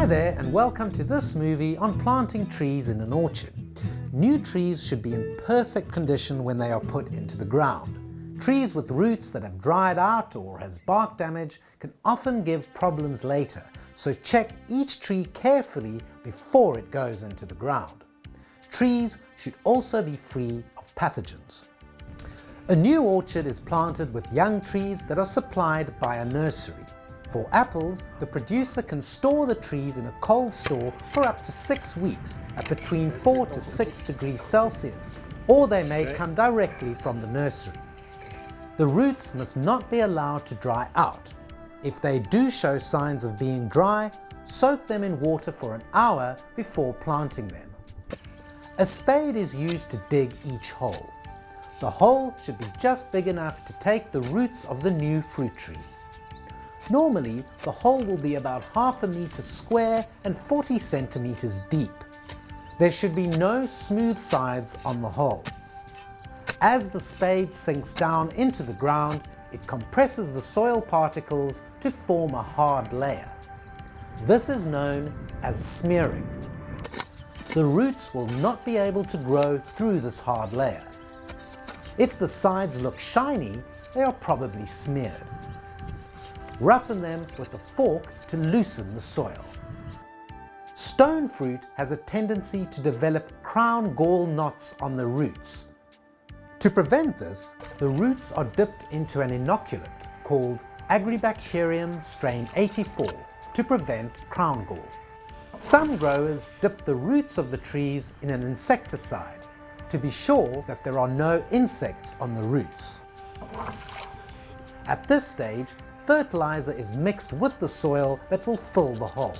Hi there and welcome to this movie on planting trees in an orchard. New trees should be in perfect condition when they are put into the ground. Trees with roots that have dried out or has bark damage can often give problems later, so check each tree carefully before it goes into the ground. Trees should also be free of pathogens. A new orchard is planted with young trees that are supplied by a nursery. For apples, the producer can store the trees in a cold store for up to 6 weeks at between 4 to 6 degrees Celsius, or they may come directly from the nursery. The roots must not be allowed to dry out. If they do show signs of being dry, soak them in water for an hour before planting them. A spade is used to dig each hole. The hole should be just big enough to take the roots of the new fruit tree. Normally, the hole will be about half a meter square and 40 centimeters deep. There should be no smooth sides on the hole. As the spade sinks down into the ground, it compresses the soil particles to form a hard layer. This is known as smearing. The roots will not be able to grow through this hard layer. If the sides look shiny, they are probably smeared. Roughen them with a fork to loosen the soil. Stone fruit has a tendency to develop crown gall knots on the roots. To prevent this, the roots are dipped into an inoculant called Agribacterium strain 84 to prevent crown gall. Some growers dip the roots of the trees in an insecticide to be sure that there are no insects on the roots. At this stage, fertilizer is mixed with the soil that will fill the hole.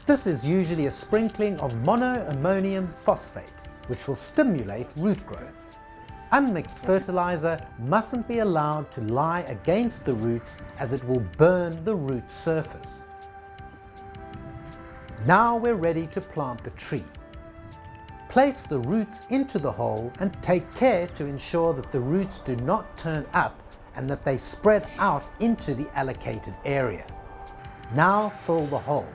This is usually a sprinkling of monoammonium phosphate, which will stimulate root growth. Unmixed fertilizer mustn't be allowed to lie against the roots as it will burn the root surface. Now we're ready to plant the tree. Place the roots into the hole and take care to ensure that the roots do not turn up and that they spread out into the allocated area. Now fill the hole.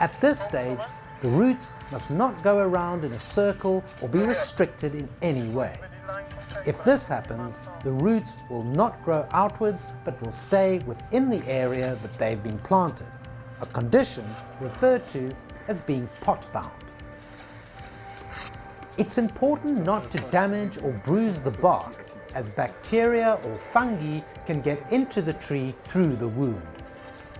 At this stage, the roots must not go around in a circle or be restricted in any way. If this happens, the roots will not grow outwards but will stay within the area that they've been planted, a condition referred to as being pot-bound. It's important not to damage or bruise the bark, as bacteria or fungi can get into the tree through the wound.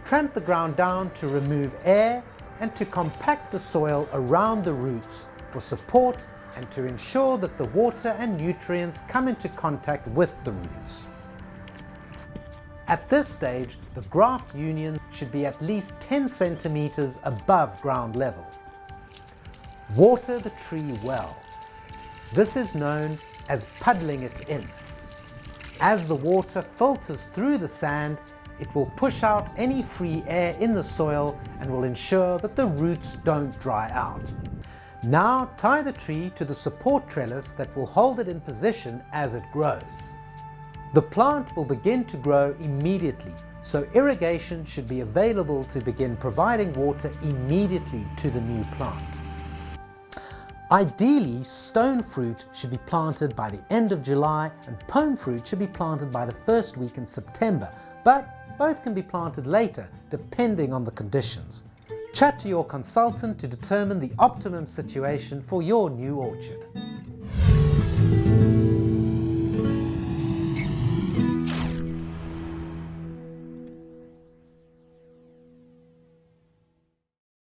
Tramp the ground down to remove air and to compact the soil around the roots for support and to ensure that the water and nutrients come into contact with the roots. At this stage, the graft union should be at least 10 centimeters above ground level. Water the tree well. This is known as puddling it in. As the water filters through the sand, it will push out any free air in the soil and will ensure that the roots don't dry out. Now tie the tree to the support trellis that will hold it in position as it grows. The plant will begin to grow immediately, so irrigation should be available to begin providing water immediately to the new plant. Ideally, stone fruit should be planted by the end of July and pome fruit should be planted by the first week in September, but both can be planted later depending on the conditions. Chat to your consultant to determine the optimum situation for your new orchard.